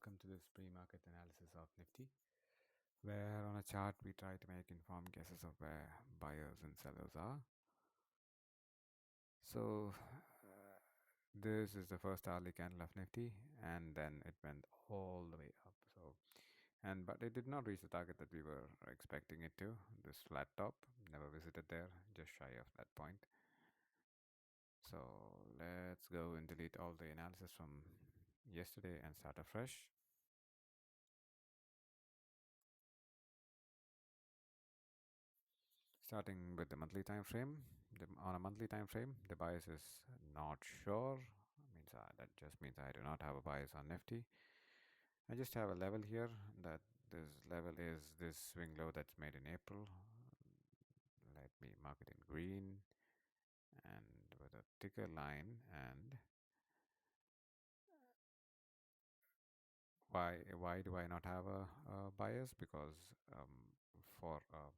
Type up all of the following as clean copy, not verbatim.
welcome to this pre-market analysis of Nifty, where on a chart we try to make informed guesses of where buyers and sellers are. So this is the first hourly candle of Nifty, and then it went all the way up. But it did not reach the target that we were expecting it to. This flat top never visited there, just shy of that point. So let's go and delete all the analysis from yesterday and start afresh. Starting with the monthly time frame. On a monthly time frame, the bias is not sure. That just means I do not have a bias on Nifty. I just have a level here. That this level is this swing low that's made in April. Let me mark it in green and with a thicker line. And why do I not have a bias? Because for a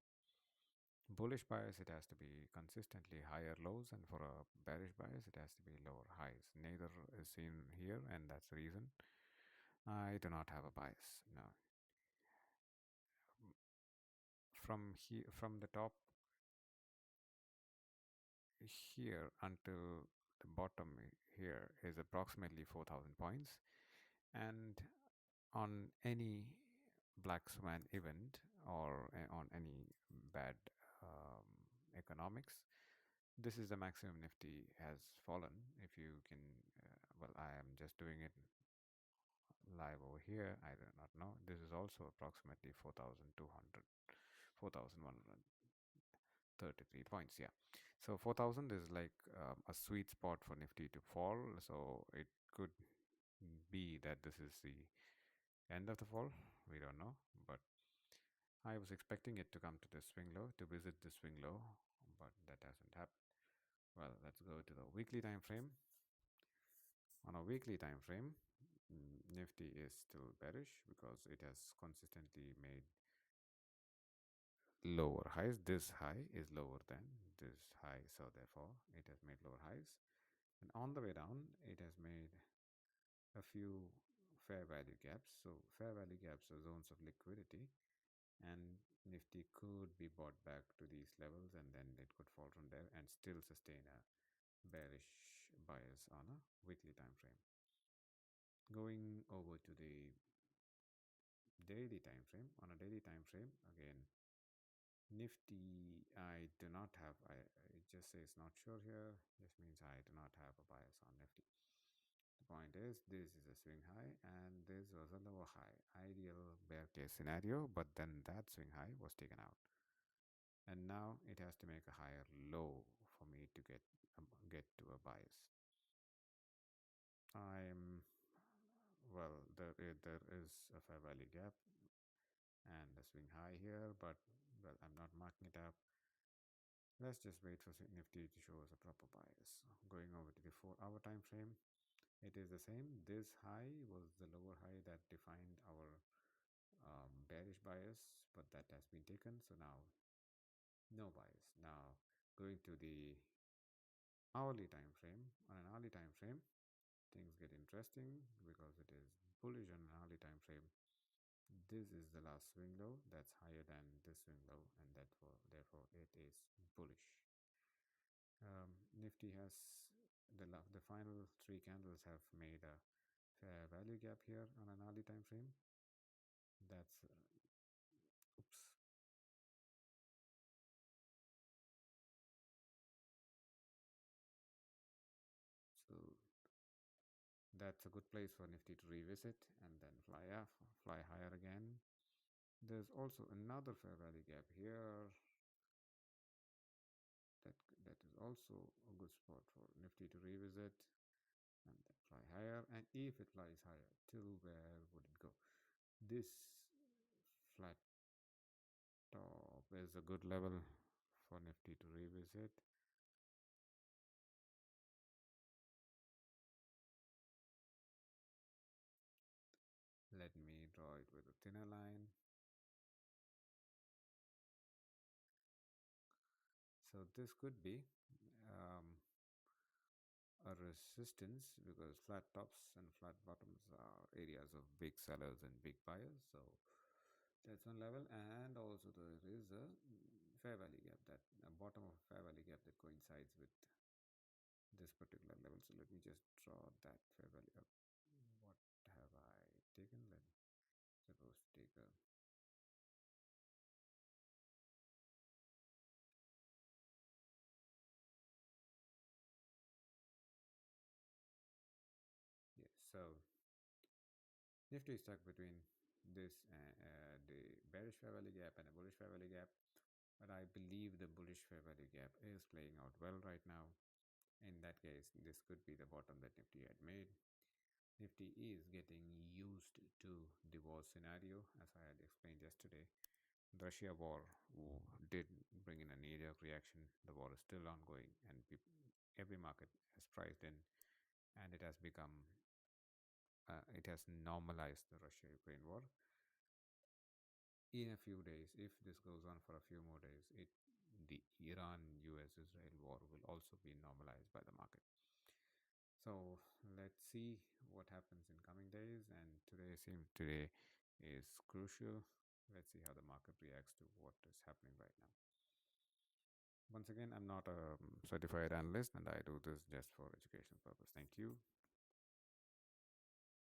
bullish bias, it has to be consistently higher lows, and for a bearish bias, it has to be lower highs. Neither is seen here, and that's the reason I do not have a bias. Now, from the top here until the bottom here is approximately 4,000 points, and on any black swan event or on any bad economics, this is the maximum Nifty has fallen. If you can, I am just doing it live over here. I do not know. This is also approximately 4,200, 4,133 points. Yeah. So 4,000 is like a sweet spot for Nifty to fall. So it could be that this is the end of the fall. We don't know. But I was expecting it to come to the swing low, to visit the swing low, but that hasn't happened. Well, let's go to the weekly time frame. On a weekly time frame, Nifty is still bearish because it has consistently made lower highs. This high is lower than this high, so therefore it has made lower highs. And on the way down, it has made a few fair value gaps. So fair value gaps are zones of liquidity, and Nifty could be bought back to these levels, and then it could fall from there and still sustain a bearish bias on a weekly time frame. Going over to the daily time frame. On a daily time frame, again, Nifty, I do not have, it just says not sure here. This means I do not have a bias on Nifty. The point is, this is a swing high and this was a lower high. Ideal bear case scenario, but then that swing high was taken out. And now it has to make a higher low for me to get to a bias. There is a fair value gap and a swing high here, but I'm not marking it up. Let's just wait for Nifty to show us a proper bias. Going over to the 4-hour time frame, it is the same. This high was the lower high that defined our bearish bias, but that has been taken, so now no bias. Now going to the hourly time frame. On an hourly time frame, things get interesting because it is bullish on an hourly time frame. This is the last swing low that's higher than this swing low, and therefore it is bullish. Nifty has the final 3 candles have made a fair value gap here on an hourly time frame. That's oops. So that's a good place for Nifty to revisit and then fly higher again. There's also another fair value gap here. That is also a good spot for Nifty to revisit and then fly higher. And if it flies higher, till where would it go? This flat top is a good level for Nifty to revisit. Let me draw it with a thinner line. So this could be a resistance because flat tops and flat bottoms are areas of big sellers and big buyers. So that's one level, and also there is a fair value gap, that a bottom of fair value gap that coincides with this particular level. So let me just draw that fair value up. What have I taken? Let me suppose take a yes. So Nifty is stuck between this the bearish fair value gap and a bullish fair value gap, but I believe the bullish fair value gap is playing out well right now. In that case, this could be the bottom that Nifty had made. Nifty is getting used to the war scenario, as I had explained yesterday. The Russia war did bring in a knee-jerk reaction. The war is still ongoing, and every market has priced in, and it has become, it has normalized the Russia-Ukraine war. In a few days, if this goes on for a few more days, the Iran-US-Israel war will also be normalized by the market. So let's see what happens in coming days. And today is crucial. Let's see how the market reacts to what is happening right now. Once again, I'm not a certified analyst, and I do this just for educational purpose. Thank you.